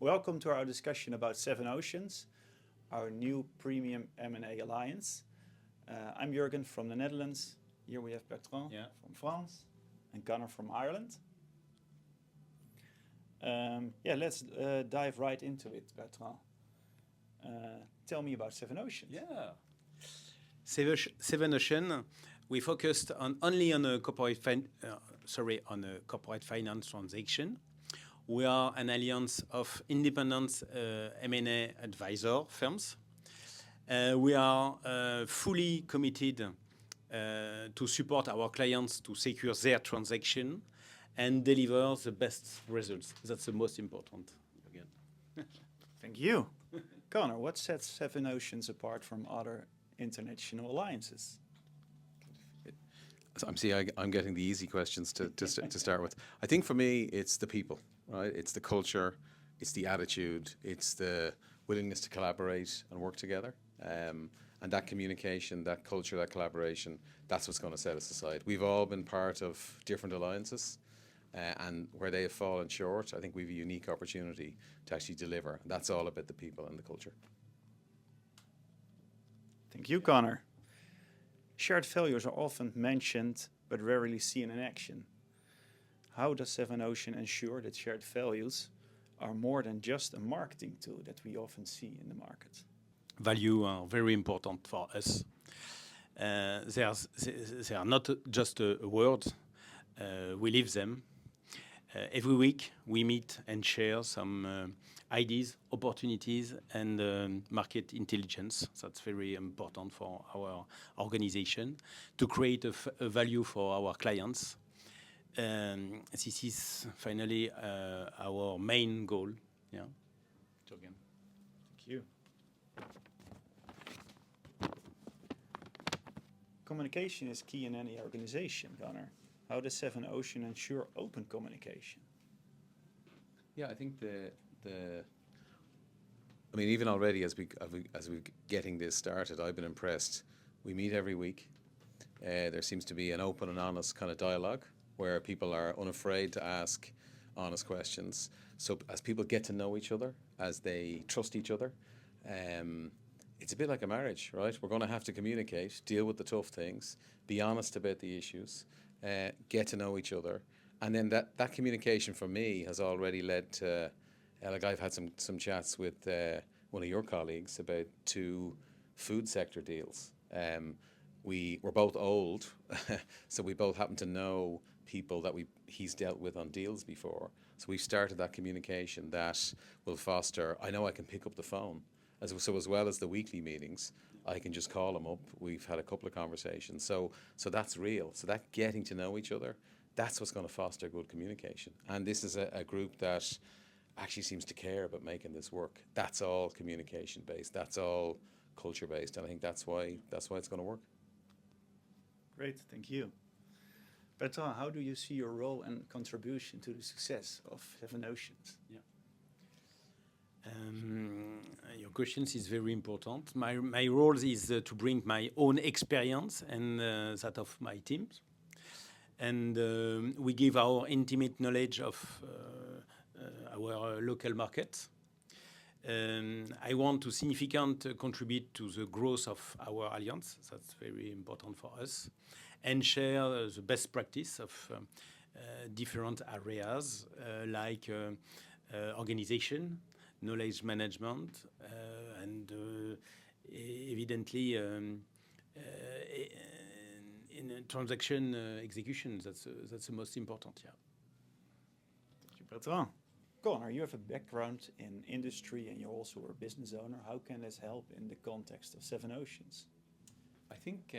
Welcome to our discussion about 7oceans, our new premium M&A alliance. I'm Jurgen from the Netherlands. Here we have Bertrand from France and Gunnar from Ireland. Let's dive right into it, Bertrand. Tell me about 7oceans. Yeah. 7oceans, we focused only on a corporate finance transaction. We are an alliance of independent M&A advisor firms. We are fully committed to support our clients to secure their transaction and deliver the best results. That's the most important. Again. Thank you. Connor, what sets 7oceans apart from other international alliances? So I'm getting the easy questions to start with. I think for me, it's the people, right? It's the culture, it's the attitude, it's the willingness to collaborate and work together. And that communication, that culture, that collaboration, that's what's going to set us aside. We've all been part of different alliances, and where they have fallen short, I think we have a unique opportunity to actually deliver. That's all about the people and the culture. Thank you, Connor. Shared values are often mentioned, but rarely seen in action. How does 7oceans ensure that shared values are more than just a marketing tool that we often see in the market? Value are very important for us. They are not just a word. We live them. Every week we meet and share some ideas, opportunities, and market intelligence. That's very important for our organization to create a value for our clients. This is finally our main goal. Yeah. Again. Thank you. Communication is key in any organization, Gunnar. How does 7oceans ensure open communication? Yeah, I think even already as we getting this started, I've been impressed. We meet every week. There seems to be an open and honest kind of dialogue where people are unafraid to ask honest questions. So as people get to know each other, as they trust each other, it's a bit like a marriage, right? We're going to have to communicate, deal with the tough things, be honest about the issues, get to know each other. And then that communication for me has already led to, I've had some chats with one of your colleagues about 2 food sector deals. We're both old, so we both happen to know people that he's dealt with on deals before. So we've started that communication that will foster, I know I can pick up the phone. So as well as the weekly meetings, I can just call them up. We've had a couple of conversations. So that's real. So that getting to know each other, that's what's going to foster good communication. And this is a group that actually seems to care about making this work. That's all communication based. That's all culture based. And I think that's why it's going to work. Great, thank you. Bertrand, how do you see your role and contribution to the success of 7oceans? Yeah. Your question is very important. My role is to bring my own experience and that of my teams. And we give our intimate knowledge of our local market. I want to significantly contribute to the growth of our alliance. That's very important for us. And share the best practice of different areas like organization, knowledge management, and evidently in transaction execution. That's the most important. Yeah. Thank you, Bertrand. Connor, you have a background in industry and you're also a business owner. How can this help in the context of 7oceans? I think,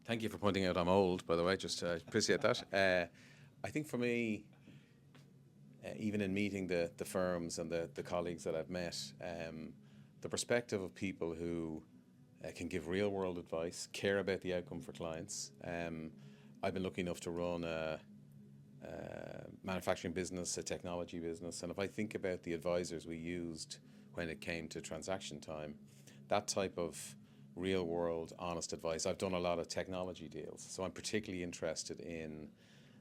thank you for pointing out I'm old, by the way, just appreciate that. I think for me, even in meeting the firms and the colleagues that I've met, the perspective of people who can give real world advice, care about the outcome for clients. I've been lucky enough to run a manufacturing business, a technology business, and if I think about the advisors we used when it came to transaction time, that type of real world honest advice. I've done a lot of technology deals, so I'm particularly interested in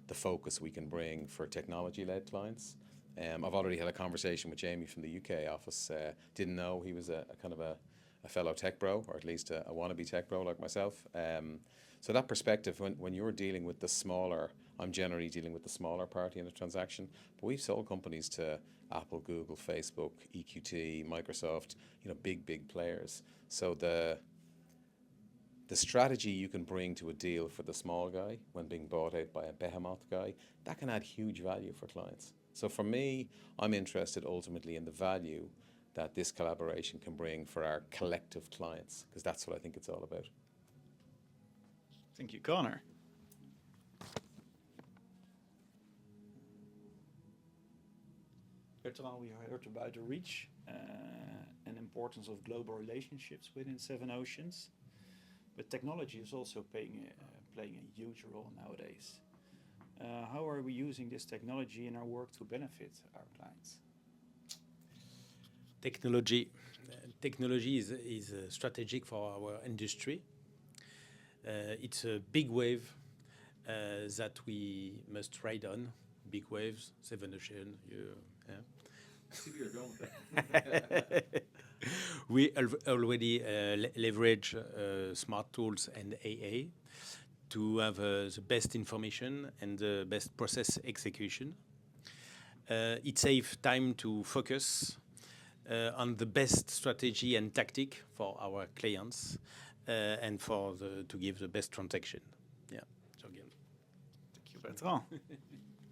the focus we can bring for technology-led clients I've already had a conversation with Jamie from the UK office. Didn't know he was a kind of a fellow tech bro, or at least a wannabe tech bro like myself. So that perspective, when you're dealing with the smaller, I'm generally dealing with the smaller party in a transaction, but we've sold companies to Apple, Google, Facebook, EQT, Microsoft, big players. So the strategy you can bring to a deal for the small guy when being bought out by a behemoth guy, that can add huge value for clients. So for me, I'm interested ultimately in the value that this collaboration can bring for our collective clients, because that's what I think it's all about. Thank you, Connor. Bertrand, we heard about the reach and importance of global relationships within 7oceans, but technology is also playing a huge role nowadays. How are we using this technology in our work to benefit our clients? Technology is strategic for our industry. It's a big wave that we must ride on. Big waves, 7oceans. We already leverage smart tools and AA to have the best information and the best process execution. It saves time to focus on the best strategy and tactic for our clients and to give the best transaction. Yeah. So again. Thank you, Bertrand.